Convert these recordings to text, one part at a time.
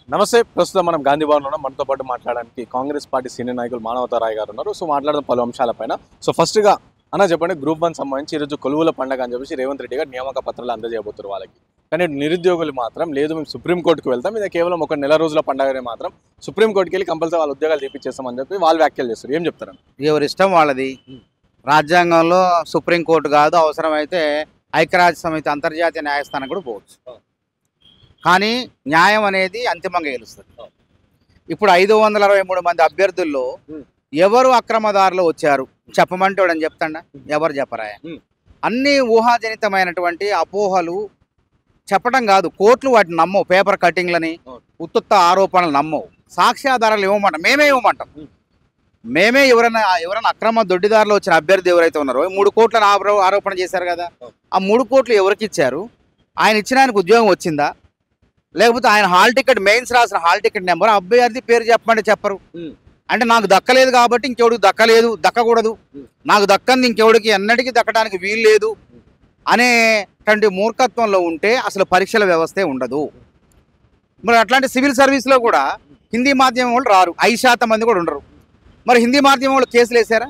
నమస్తే. ప్రస్తుతం మనం గాంధీ భవన్లో ఉన్నాం. మనతో పాటు మాట్లాడడానికి కాంగ్రెస్ పార్టీ సీనియర్ నాయకులు మానవతా రాయ్ గారు ఉన్నారు. సో మాట్లాడదాం పలు అంశాలపైన. సో ఫస్ట్గా అన్న చెప్పండి, గ్రూప్ 1 సంబంధించి ఈరోజు కొలువుల పండుగ అని చెప్పేసి రేవంత్ రెడ్డి గారు నియామక పత్రాలు అందజేయబోతున్నారు వాళ్ళకి. కానీ నిరుద్యోగులు మాత్రం లేదు, మేము సుప్రీంకోర్టుకు వెళ్తాం, ఇది కేవలం ఒక నెల రోజుల పండుగనే, మాత్రం సుప్రీంకోర్టుకి వెళ్ళి కంపల్సరీ వాళ్ళ ఉద్యోగాలు తీపిచ్చేస్తామని చెప్పి వాళ్ళు వ్యాఖ్యలు చేస్తారు. ఏం చెప్తారని? ఎవరి ఇష్టం వాళ్ళది. రాజ్యాంగంలో సుప్రీంకోర్టు కాదు, అవసరమైతే ఐక్యరాజ్య సమితి అంతర్జాతీయ న్యాయస్థానం కూడా పోవచ్చు. కానీ న్యాయం అనేది అంతిమంగా గెలుస్తుంది. ఇప్పుడు 563 మంది అభ్యర్థుల్లో ఎవరు అక్రమదారులు వచ్చారు చెప్పమంటే వాడని చెప్తాడా? ఎవరు చెప్పరా? అన్ని ఊహాజనితమైనటువంటి అపోహలు చెప్పడం కాదు, కోర్టులు వాటిని నమ్మవు. పేపర్ కటింగ్లని, ఉత్తుత్త ఆరోపణలు నమ్మవు. సాక్ష్యాధారాలు ఇవ్వమంటాం, మేమే ఇవ్వమంటాం. మేమే ఎవరైనా అక్రమ దొడ్డిదారులు వచ్చిన అభ్యర్థి ఎవరైతే ఉన్నారో 3 కోట్లను ఆరోపణ చేశారు కదా, ఆ 3 కోట్లు ఎవరికి ఇచ్చారు? ఆయన ఇచ్చిన ఆయనకు ఉద్యోగం వచ్చిందా? లేకపోతే ఆయన హాల్ టికెట్, మెయిన్స్ రాసిన హాల్ టికెట్ నెంబర్, అభ్యర్థి పేరు చెప్పమంటే చెప్పరు. అంటే నాకు దక్కలేదు కాబట్టి ఇంకెవడికి దక్కలేదు, దక్కకూడదు, నాకు దక్కంది ఇంకెవడికి ఎన్నటికీ దక్కడానికి వీలు లేదు అనేటువంటి మూర్ఖత్వంలో ఉంటే అసలు పరీక్షల వ్యవస్థే ఉండదు. మరి అట్లాంటి సివిల్ సర్వీస్లో కూడా హిందీ మాధ్యమం వాళ్ళు రారు, 5% మంది కూడా ఉండరు. మరి హిందీ మాధ్యమం వాళ్ళు కేసులు వేసారా?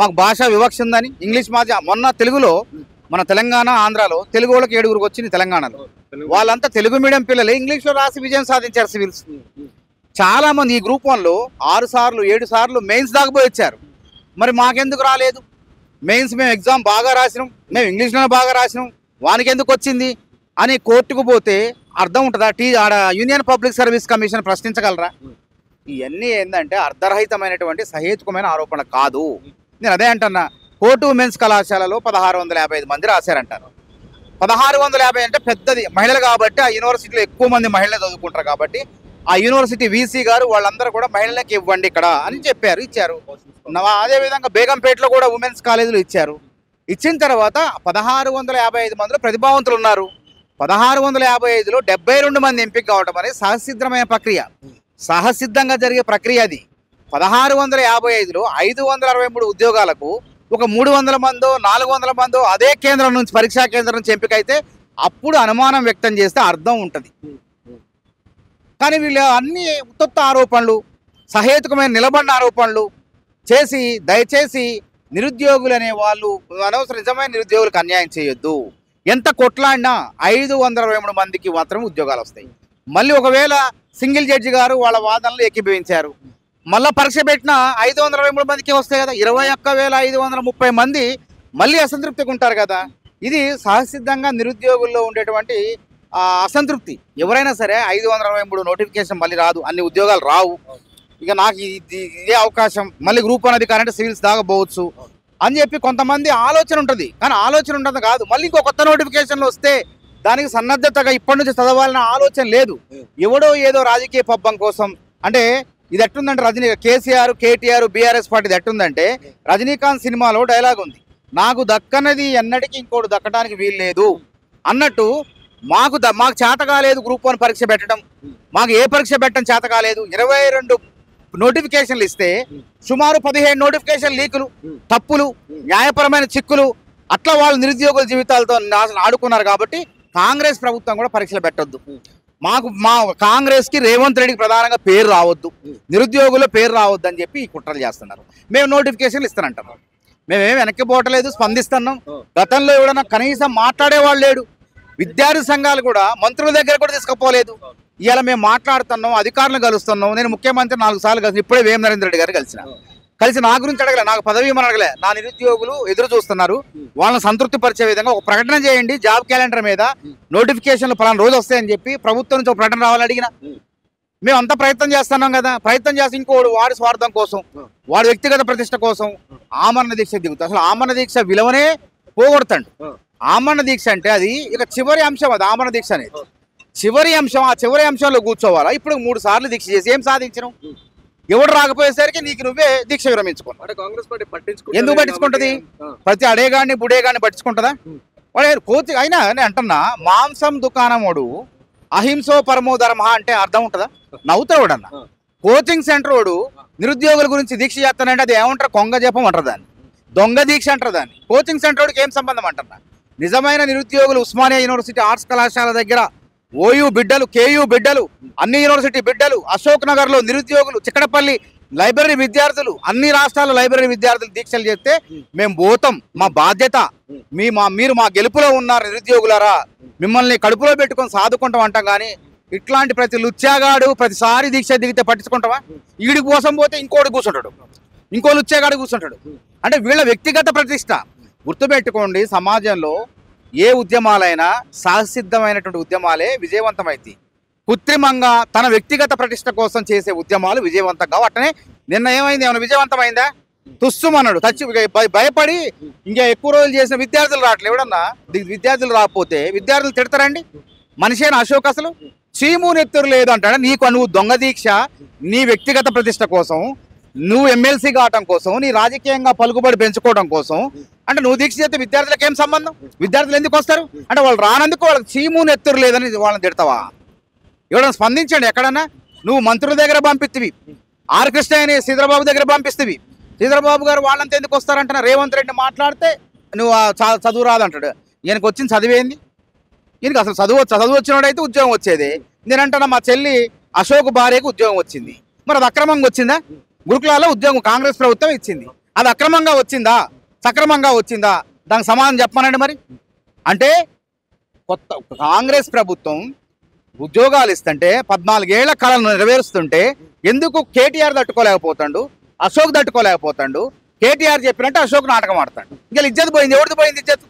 మాకు భాషా వివక్ష ఉందని. ఇంగ్లీష్ మాధ్యమం మొన్న తెలుగులో మన తెలంగాణ, ఆంధ్రాలో తెలుగు వాళ్ళకి 7 వచ్చింది. తెలంగాణలో వాళ్ళంతా తెలుగు మీడియం పిల్లలే ఇంగ్లీష్లో రాసి విజయం సాధించారు సివిల్స్. చాలా మంది ఈ గ్రూప్ 1లో 6 సార్లు 7 సార్లు మెయిన్స్ దాకపోయి వచ్చారు. మరి మాకెందుకు రాలేదు? మెయిన్స్ మేము ఎగ్జామ్ బాగా రాసినాం, మేము ఇంగ్లీష్లోనే బాగా రాసినాం, వానికి ఎందుకు వచ్చింది అని కోర్టుకు పోతే అర్థం ఉంటుందా? ఆడ యూనియన్ పబ్లిక్ సర్వీస్ కమిషన్ ప్రశ్నించగలరా? ఇవన్నీ ఏంటంటే అర్ధరహితమైనటువంటి సహేతుకమైన ఆరోపణ కాదు. నేను అదే అంటున్నా, కోర్టు ఉమెన్స్ కళాశాలలో 1655 మంది రాశారంటారు. 1650 అంటే పెద్దది, మహిళలు కాబట్టి ఆ యూనివర్సిటీలో ఎక్కువ మంది మహిళలు చదువుకుంటారు కాబట్టి ఆ యూనివర్సిటీ వీసీ గారు వాళ్ళందరూ కూడా మహిళలకు ఇవ్వండి ఇక్కడ అని చెప్పారు, ఇచ్చారు. అదేవిధంగా బేగంపేటలో కూడా ఉమెన్స్ కాలేజీలు ఇచ్చారు. ఇచ్చిన తర్వాత 1655 మందిలో ప్రతిభావంతులు ఉన్నారు. 1655లో 72 మంది ఎంపిక కావడం అనేది సహసిద్ధమైన ప్రక్రియ, సహసిద్ధంగా జరిగే ప్రక్రియ అది. 1655లో 563 ఉద్యోగాలకు ఒక 300 మందో 400 మందో అదే కేంద్రం నుంచి, పరీక్షా కేంద్రం నుంచి ఎంపిక అయితే అప్పుడు అనుమానం వ్యక్తం చేస్తే అర్థం ఉంటుంది. కానీ వీళ్ళు అన్ని ఉత్తత్త ఆరోపణలు, సహేతుకమైన నిలబడిన ఆరోపణలు చేసి దయచేసి నిరుద్యోగులు అనే వాళ్ళు అనవసరం, నిజమైన నిరుద్యోగులకు అన్యాయం చేయొద్దు. ఎంత కొట్లాడినా 563 మందికి మాత్రం ఉద్యోగాలు వస్తాయి. మళ్ళీ ఒకవేళ సింగిల్ జడ్జి గారు వాళ్ళ వాదనలు ఏకీభవించారు, మళ్ళీ పరీక్ష పెట్టిన 523 మందికి వస్తాయి కదా, 21,530 మంది మళ్ళీ అసంతృప్తిగా ఉంటారు కదా. ఇది సహసిద్ధంగా నిరుద్యోగుల్లో ఉండేటువంటి అసంతృప్తి. ఎవరైనా సరే 563 నోటిఫికేషన్ మళ్ళీ రాదు, అన్ని ఉద్యోగాలు రావు, ఇక నాకు ఇదే అవకాశం, మళ్ళీ గ్రూప్ 1 అధికారి అంటే సివిల్స్ దాకా పోవచ్చు అని చెప్పి కొంతమంది ఆలోచన ఉంటుంది. కానీ ఆలోచన ఉంటుంది కాదు, మళ్ళీ ఇంకో కొత్త నోటిఫికేషన్లు వస్తే దానికి సన్నద్ధతగా ఇప్పటి నుంచి చదవాలన్న ఆలోచన లేదు. ఎవడో ఏదో రాజకీయ పబ్బం కోసం. అంటే ఇది ఎట్టుందంటే కేసీఆర్, కేటీఆర్, బీఆర్ఎస్ పార్టీది ఎట్టుందంటే రజనీకాంత్ సినిమాలో డైలాగ్ ఉంది, నాకు దక్కనది ఎన్నటికీ ఇంకోటి దక్కడానికి వీలు లేదు అన్నట్టు. మాకు చేత కాలేదు గ్రూప్ 1 పరీక్ష పెట్టడం, మాకు ఏ పరీక్ష పెట్టడం చేత కాలేదు. 22 నోటిఫికేషన్లు ఇస్తే సుమారు 17 నోటిఫికేషన్ లీకులు, తప్పులు, న్యాయపరమైన చిక్కులు, అట్లా వాళ్ళు నిరుద్యోగుల జీవితాలతో ఆడుకున్నారు. కాబట్టి కాంగ్రెస్ ప్రభుత్వం కూడా పరీక్షలు పెట్టొద్దు. మా కాంగ్రెస్కి రేవంత్ రెడ్డికి ప్రధానంగా పేరు రావద్దు, నిరుద్యోగుల పేరు రావద్దు అని చెప్పి ఈ కుట్రలు చేస్తున్నారు. మేము నోటిఫికేషన్లు ఇస్తానంటాం, మేమేమి వెనక్కి పోవట్లేదు, స్పందిస్తున్నాం. గతంలో ఎవడన్నా కనీసం మాట్లాడేవాళ్ళు లేడు. విద్యార్థి సంఘాలు కూడా మంత్రుల దగ్గర కూడా తీసుకుపోలేదు. ఇవాళ మేము మాట్లాడుతున్నాం, అధికారులను కలుస్తున్నాం. నేను ముఖ్యమంత్రి 4 సార్లు కలిసి, ఇప్పుడే వేం నరేంద్ర రెడ్డి గారు కలిసి నా గురించి అడగలే, నాకు పదవి ఇవ్వమని అడగలే. నా నిరుద్యోగులు ఎదురు చూస్తున్నారు, వాళ్ళని సంతృప్తి పరిచే విధంగా ఒక ప్రకటన చేయండి, జాబ్ క్యాలెండర్ మీద నోటిఫికేషన్లు పలానా రోజు వస్తాయని చెప్పి ప్రభుత్వం నుంచి ఒక ప్రకటన రావాలని అడిగిన. మేము అంతా ప్రయత్నం చేస్తున్నాం కదా, ప్రయత్నం చేసి ఇంకోడు వాడి స్వార్థం కోసం, వాడి వ్యక్తిగత ప్రతిష్ట కోసం ఆమరణ దీక్ష దిగుతాం. అసలు ఆమరణ దీక్ష విలువనే పోగొడతాడు. ఆమరణ దీక్ష అంటే అది ఇక చివరి అంశం, అది ఆమరణ దీక్ష అనేది చివరి అంశం. ఆ చివరి అంశంలో కూర్చోవాలా? ఇప్పుడు 3 సార్లు దీక్ష చేసి ఏం సాధించడం? ఎవడు రాకపోయేసరికి నీకు నువ్వే దీక్ష విరమించుకున్నావు. ఎందుకు పట్టించుకుంటది? ప్రతి అడేగాడిని బుడేగాడిని పట్టించుకుంటుందా? వాడు కోతి అయినా అని అంటున్నా, మాంసం దుకాణం వాడు అహింసో పరమో ధర్మ అంటే అర్థం ఉంటుందా? నవ్వుతాడు వాడన్న. కోచింగ్ సెంటర్ వాడు నిరుద్యోగుల గురించి దీక్ష చేస్తానంటే అది ఏమంటారు? కొంగ జపం అంటారు దాన్ని, దొంగ దీక్ష అంటారు దాన్ని. కోచింగ్ సెంటర్ వాడికి ఏం సంబంధం అంటున్నా? నిజమైన నిరుద్యోగులు ఉస్మానియా యూనివర్సిటీ ఆర్ట్స్ కళాశాల దగ్గర ఓయూ బిడ్డలు, కేయూ బిడ్డలు, అన్ని యూనివర్సిటీ బిడ్డలు, అశోక్ నగర్లో నిరుద్యోగులు, చిక్కడపల్లి లైబ్రరీ విద్యార్థులు, అన్ని రాష్ట్రాల లైబ్రరీ విద్యార్థులు దీక్షలు చేస్తే మేము పోతాం. మా బాధ్యత. మీరు మా గెలుపులో ఉన్నారు నిరుద్యోగులారా, మిమ్మల్ని కడుపులో పెట్టుకొని సాదుకుంటాం అంటాం. కానీ ఇట్లాంటి ప్రతి లుచ్చాగాడు ప్రతిసారి దీక్ష దిగితే పట్టించుకుంటావా? ఈడికి కోసం పోతే ఇంకోటి కూర్చుంటాడు, ఇంకో లుచ్చాగాడు కూర్చుంటాడు. అంటే వీళ్ళ వ్యక్తిగత ప్రతిష్ట. గుర్తుపెట్టుకోండి, సమాజంలో ఏ ఉద్యమాలైనా సహసిద్ధమైనటువంటి ఉద్యమాలే విజయవంతమైంది. కృత్రిమంగా తన వ్యక్తిగత ప్రతిష్ట కోసం చేసే ఉద్యమాలు విజయవంతం కావు. అట్టనే నిన్న ఏమైంది? ఏమైనా విజయవంతమైందా? తుస్సుమన్నాడు, భయపడి ఇంకా ఎక్కువ రోజులు చేసిన విద్యార్థులు రావట్లేదు. ఎవడన్నా విద్యార్థులు రాకపోతే విద్యార్థులు తిడతారండి? మనిషేనా అశోక్? అసలు చీము నెత్తురు లేదు అంటాడు. నువ్వు దొంగ దీక్ష నీ వ్యక్తిగత ప్రతిష్ట కోసం, నువ్వు ఎమ్మెల్సీ కావటం కోసం, నీ రాజకీయంగా పలుకుబడి పెంచుకోవడం కోసం అంటే నువ్వు దీక్ష చేస్తే విద్యార్థులకు ఏం సంబంధం? విద్యార్థులు ఎందుకు వస్తారు? అంటే వాళ్ళు రానందుకు వాళ్ళకి చీము నెత్తురు లేదని వాళ్ళని తిడతావా? ఎవడన్నా స్పందించండి. ఎక్కడన్నా నువ్వు మంత్రుల దగ్గర పంపిస్తేవి, ఆర్ కృష్ణ అని శ్రీధరబాబు దగ్గర పంపిస్తేవి, శ్రీధరబాబు గారు వాళ్ళంతా ఎందుకు వస్తారంటున్నా? రేవంత్ రెడ్డి మాట్లాడితే నువ్వు చదువు రాదంటాడు. ఈయనకు వచ్చింది చదివేంది? ఈయనకి అసలు చదువు వచ్చినోడైతే ఉద్యోగం వచ్చేది. నేనంటున్నా మా చెల్లి అశోక్ భార్యకు ఉద్యోగం వచ్చింది. మరి అది అక్రమంగా వచ్చిందా? గురుకులాల్లో ఉద్యోగం కాంగ్రెస్ ప్రభుత్వం ఇచ్చింది. అది అక్రమంగా వచ్చిందా, సక్రమంగా వచ్చిందా? దానికి సమాధానం చెప్పమనండి. మరి అంటే కాంగ్రెస్ ప్రభుత్వం ఉద్యోగాలు ఇస్తుంటే 14 ఏళ్ల కళను నెరవేరుస్తుంటే ఎందుకు కేటీఆర్ తట్టుకోలేకపోతాడు, అశోక్ తట్టుకోలేకపోతాడు? కేటీఆర్ చెప్పినట్టు అశోక్ నాటకం ఆడతాడు. ఇలా ఇజ్జత్ పోయింది. ఎవరిది పోయింది ఇజ్జత్?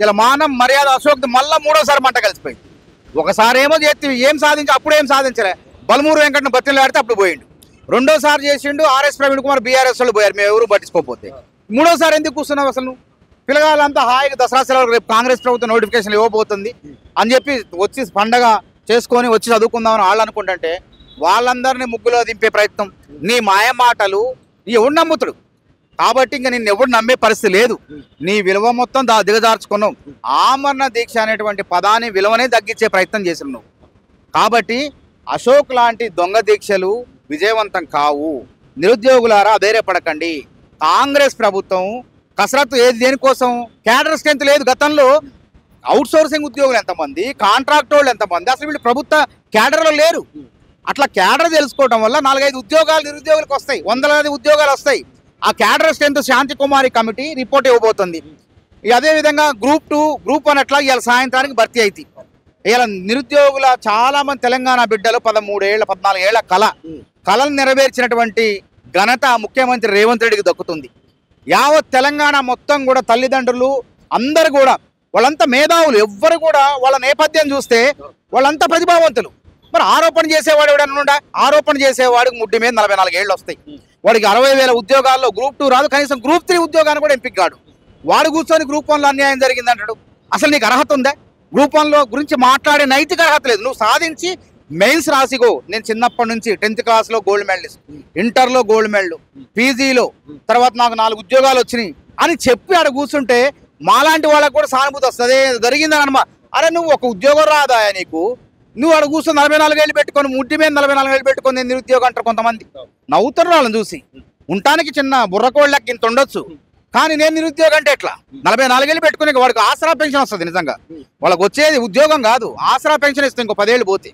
ఇలా మానం మర్యాద అశోక్ మళ్ళా 3వసారి మంట కలిసిపోయింది. ఒకసారి ఏమో చేస్తే ఏం సాధించి అప్పుడేం సాధించలే, బలమూరు వెంకటను బతిని ఆడితే అప్పుడు పోయిండు. 2వసారి చేసిండు ఆర్ఎస్ ప్రవీణ్ కుమార్, బీఆర్ఎస్ వాళ్ళు పోయారు, మేము ఎవరు పట్టించుకోకపోతే. 3వసారి ఎందుకు కూర్చున్నావు? అసలు నువ్వు పిల్లగాళ్ళంతా హాయిగా దసరా సెలవులు రేపు కాంగ్రెస్ ప్రభుత్వం నోటిఫికేషన్ ఇవ్వబోతుంది అని చెప్పి వచ్చి పండగ చేసుకొని వచ్చి చదువుకుందామని వాళ్ళు అనుకుంటుంటే వాళ్ళందరినీ ముగ్గులో దింపే ప్రయత్నం. నీ మాయ మాటలు ఎవడు నమ్ముతాడు? కాబట్టి ఇంకా నిన్ను ఎవడు నమ్మే పరిస్థితి లేదు. నీ విలువ మొత్తం దిగజార్చుకున్నావు. ఆమరణ దీక్ష అనేటువంటి పదాన్ని విలువనే తగ్గించే ప్రయత్నం చేసినావు నువ్వు. కాబట్టి అశోక్ లాంటి దొంగ దీక్షలు విజయవంతం కావు. నిరుద్యోగులారా ధైర్యపడకండి. కాంగ్రెస్ ప్రభుత్వం కసరత్తు ఏది దేనికోసం? క్యాడర్ స్ట్రెంత్ లేదు. గతంలో అవుట్ సోర్సింగ్ ఉద్యోగులు ఎంతమంది, కాంట్రాక్ట్ వాళ్ళు ఎంతమంది, అసలు వీళ్ళు ప్రభుత్వ క్యాడర్లో లేరు. అట్లా క్యాడర్ తెలుసుకోవడం వల్ల 4-5 ఉద్యోగాలు నిరుద్యోగులకు వస్తాయి, 100 ఉద్యోగాలు వస్తాయి. ఆ క్యాడర్ స్ట్రెంత్ శాంతి కుమారి కమిటీ రిపోర్ట్ ఇవ్వబోతుంది. అదేవిధంగా గ్రూప్ 2, గ్రూప్ 1 అట్లా ఇవాళ సాయంత్రానికి భర్తీ అవుతాయి. ఇవాళ నిరుద్యోగుల చాలా మంది తెలంగాణ బిడ్డలు 13 ఏళ్ళ 14 ఏళ్ల కళను నెరవేర్చినటువంటి ఘనత ముఖ్యమంత్రి రేవంత్ రెడ్డికి దక్కుతుంది. యావత్ తెలంగాణ మొత్తం కూడా తల్లిదండ్రులు అందరు కూడా వాళ్ళంతా మేధావులు. ఎవ్వరు కూడా వాళ్ళ నేపథ్యం చూస్తే వాళ్ళంతా ప్రతిభావంతులు. మరి ఆరోపణ చేసేవాడు ఎవడన్నా? ఆరోపణ చేసేవాడికి ముడ్డి మీద 44 ఏళ్ళు వస్తాయి. వాడికి 60,000 ఉద్యోగాల్లో గ్రూప్ 2 రాదు, కనీసం గ్రూప్ 3 ఉద్యోగాన్ని కూడా ఎంపిక కాడు. వాడు కూర్చొని గ్రూప్ 1లో అన్యాయం జరిగింది అంటాడు. అసలు నీకు అర్హత ఉందా? గ్రూప్ 1లో గురించి మాట్లాడే నైతిక అర్హత లేదు. నువ్వు సాధించి మెయిన్స్ రాసిగో. నేను చిన్నప్పటి నుంచి 10th క్లాస్లో గోల్డ్ మెడలిస్ట్, ఇంటర్లో గోల్డ్ మెడల్, పీజీలో, తర్వాత నాకు 4 ఉద్యోగాలు వచ్చినాయి అని చెప్పి ఆడ కూర్చుంటే మాలాంటి వాళ్ళకు కూడా సానుభూతి వస్తుంది. జరిగిందని అనమా. అరే నువ్వు ఒక ఉద్యోగం రాదా నీకు? నువ్వు ఆడ కూర్చొని 44 ఏళ్ళు పెట్టుకొని, ముడ్డి మీద 44 ఏళ్ళు పెట్టుకొని నేను నిరుద్యోగం అంటారు కొంతమంది. నవ్వుతారు వాళ్ళని చూసి. ఉండటానికి చిన్న బుర్రకోళ్ళకి ఇంత ఉండొచ్చు, కానీ నేను నిరుద్యోగం అంటే ఎట్లా? 44 ఏళ్ళు పెట్టుకుని వాడికి ఆసరా పెన్షన్ వస్తుంది. నిజంగా వాళ్ళకి వచ్చేది ఉద్యోగం కాదు, ఆసరా పెన్షన్ ఇస్తే ఇంకో 10 ఏళ్ళు పోతే.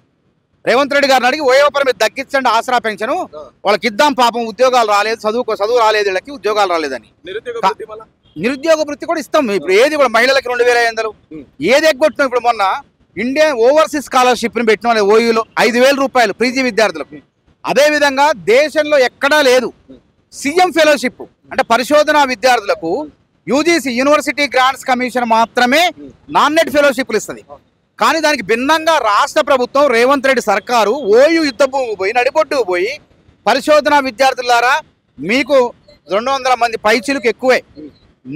రేవంత్ రెడ్డి గారిని అడిగి వయోపరి మీద తగ్గించండి ఆసరా పెన్షన్, వాళ్ళకి ఇద్దాం. పాపం ఉద్యోగాలు రాలేదు, చదువు రాలేదు, వీళ్ళకి ఉద్యోగాలు రాలేదని. నిరుద్యోగ వృత్తి కూడా ఇస్తాం. ఇప్పుడు ఏది కూడా మహిళలకి 2,500 ఏది ఎగ్గొట్టినాం. ఇప్పుడు మొన్న ఇండియన్ ఓవర్సీస్ స్కాలర్షిప్ని పెట్టిన వాళ్ళు ఓయూలో 5,000 రూపాయలు పీజీ విద్యార్థులకు. అదేవిధంగా దేశంలో ఎక్కడా లేదు సీఎం ఫెలోషిప్, అంటే పరిశోధనా విద్యార్థులకు యూజీసీ యూనివర్సిటీ గ్రాంట్స్ కమిషన్ మాత్రమే నాన్-నెట్ ఫెలోషిప్లు ఇస్తుంది. కానీ దానికి భిన్నంగా రాష్ట్ర ప్రభుత్వం రేవంత్ రెడ్డి సర్కారు ఓయూ యుద్ధ భూమి పోయి నడిబొడ్డుకు పోయి పరిశోధనా విద్యార్థులారా మీకు 200 మంది పైచీలకు ఎక్కువే,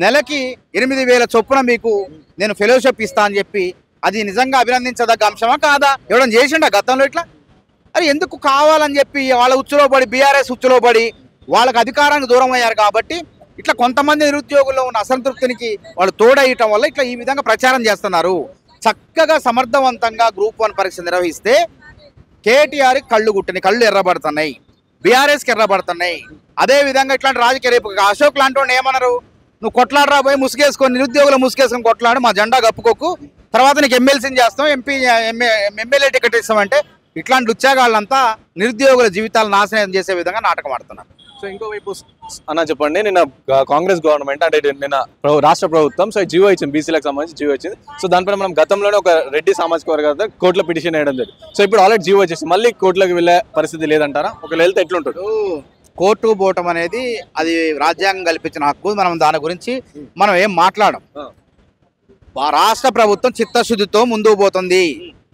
నెలకి 8,000 చొప్పున మీకు నేను ఫెలోషిప్ ఇస్తా అని చెప్పి, అది నిజంగా అభినందించదగ్గ అంశమా కాదా? ఎవడన్నా చేసిండా గతంలో ఇట్లా? అది ఎందుకు కావాలని చెప్పి వాళ్ళ ఉచ్చులో పడి, బీఆర్ఎస్ ఉచ్చులో పడి వాళ్ళకి అధికారానికి దూరం అయ్యారు. కాబట్టి ఇట్లా కొంతమంది నిరుద్యోగుల్లో ఉన్న అసంతృప్తికి వాళ్ళు తోడయ్యటం వల్ల ఇట్లా ఈ విధంగా ప్రచారం చేస్తున్నారు. చక్కగా సమర్థవంతంగా గ్రూప్ 1 పరీక్ష నిర్వహిస్తే కేటీఆర్ కళ్ళు ఎర్రబడుతున్నాయి, బీఆర్ఎస్కి ఎర్రబడుతున్నాయి. అదేవిధంగా ఇట్లాంటి రాజకీయ రేపు అశోక్ లాంటి వాడిని ఏమన్నారు? నువ్వు కొట్లాడరా పోయి ముసుగేసుకొని, నిరుద్యోగులు ముసుగేసుకొని కొట్లాడు, మా జెండా కప్పుకోకు, తర్వాత నీకు ఎమ్మెల్సీని చేస్తాం, ఎమ్మెల్యే టికెట్ ఇస్తామంటే ఇట్లాంటి ఉద్యోగాలంతా నిరుద్యోగుల జీవితాలు నాశనం చేసే విధంగా నాటకం ఆడుతున్నారు. సో ఇంకోవైపు అన్న చెప్పండి, నిన్న కాంగ్రెస్ గవర్నమెంట్ అంటే నిన్న రాష్ట్ర ప్రభుత్వం సో జియో ఇచ్చింది, బీసీలకు సంబంధించి జియో ఇచ్చింది. సో దానిపైన మనం గతంలోనే ఒక రెడ్డి సామాజిక వర్గ కోర్టులో పిటిషన్ వేయడం జరిగింది. సో ఇప్పుడు ఆల్రెడీ జియో వచ్చేసి మళ్ళీ కోర్టులోకి వెళ్ళే పరిస్థితి లేదంటారా? ఒకవేళ వెళ్తే ఎట్లుంటుంది? కోర్టు పోవటం అనేది అది రాజ్యాంగం కల్పించిన హక్కు. మనం దాని గురించి మనం ఏం మాట్లాడం. రాష్ట్ర ప్రభుత్వం చిత్తశుద్ధితో ముందుకు పోతుంది.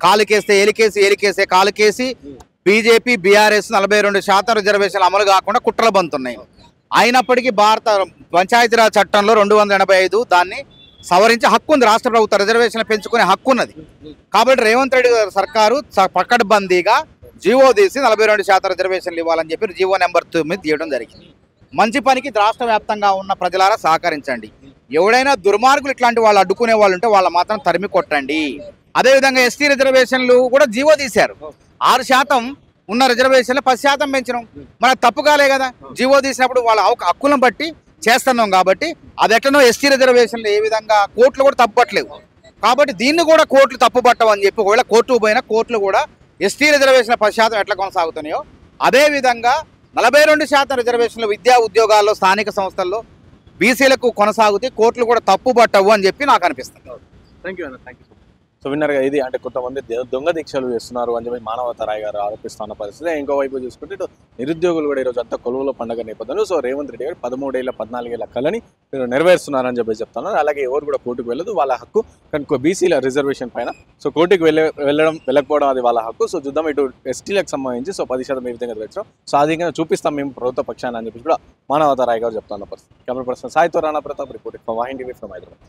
కాలుకేస్తే ఏలికేసి, ఏలికేసే కాలుకేసి బీజేపీ బీఆర్ఎస్ 42% రిజర్వేషన్లు అమలు కాకుండా కుట్రలు బంతున్నాయి. అయినప్పటికీ భారత పంచాయతీరాజ్ చట్టంలో 285 దాన్ని సవరించి హక్కు ఉంది. రాష్ట్ర ప్రభుత్వం రిజర్వేషన్లు పెంచుకునే హక్కు ఉన్నది. కాబట్టి రేవంత్ రెడ్డి గారి సర్కారు పకడ్బందీగా జీవో తీసి 42% రిజర్వేషన్లు ఇవ్వాలని చెప్పి జీవో నెంబర్ 9 తీయడం జరిగింది. మంచి పనికి రాష్ట్ర వ్యాప్తంగా ఉన్న ప్రజలారా సహకరించండి. ఎవడైనా దుర్మార్గులు ఇట్లాంటి వాళ్ళు అడ్డుకునే వాళ్ళు ఉంటే వాళ్ళ మాత్రం తరిమి కొట్టండి. అదేవిధంగా ఎస్టీ రిజర్వేషన్లు కూడా జీవో తీశారు. 6% ఉన్న రిజర్వేషన్లు 10% పెంచడం మన తప్పు కాలే కదా. జీవో తీసినప్పుడు వాళ్ళ హక్కులను బట్టి చేస్తున్నాం కాబట్టి అది ఎట్లనో ఎస్టీ రిజర్వేషన్లు ఏ విధంగా కోర్టులు కూడా తప్పుపట్టలేవు. కాబట్టి దీన్ని కూడా కోర్టులు తప్పుపట్టమని చెప్పి ఒకవేళ కోర్టుకు పోయినా కోర్టులు కూడా ఎస్టీ రిజర్వేషన్ల 10% ఎట్లా కొనసాగుతున్నాయో అదేవిధంగా 42% రిజర్వేషన్లు విద్యా ఉద్యోగాల్లో స్థానిక సంస్థల్లో బీసీలకు కొనసాగుతాయి. కోర్టులు కూడా తప్పుపట్టవు అని చెప్పి నాకు అనిపిస్తుంది. థ్యాంక్ యూ అన్న, థ్యాంక్ యూ. సో విన్నర్గా ఇది అంటే కొంతమంది దొంగ దీక్షలు చేస్తున్నారు అని చెప్పి మానవతా రాయ్ గారు ఆరోపిస్తున్న పరిస్థితి. ఇంకోవైపు చూసుకుంటే ఇటు నిరుద్యోగులు కూడా ఈరోజు అంతా కొలువుల పండుగ నేపథ్యంలో సో రేవంత్ రెడ్డి గారు 13 ఏళ్ళ 14 ఏళ్ళ కళని నెరవేరుస్తున్నారని చెప్పి చెప్తున్నారు. అలాగే ఎవరు కూడా కోర్టుకు వెళ్ళదు, వాళ్ళ హక్కు. కానీ బీసీల రిజర్వేషన్ పైన సో కోర్టుకు వెళ్ళకపోవడం అది వాళ్ళ హక్కు. సో చూద్దాం ఇటు ఎస్టీలకు సంబంధించి సో 10% ఏ విధంగా తెచ్చాం సో అధికంగా చూపిస్తాం మేము ప్రభుత్వ పక్షాన్ని అని చెప్పి కూడా మానవతా రాయ్ గారు చెప్తున్న పరిస్థితి. కెమెరా పర్సన్ సాయితో Rana Pratap reporting from Vahini TV from Hyderabad.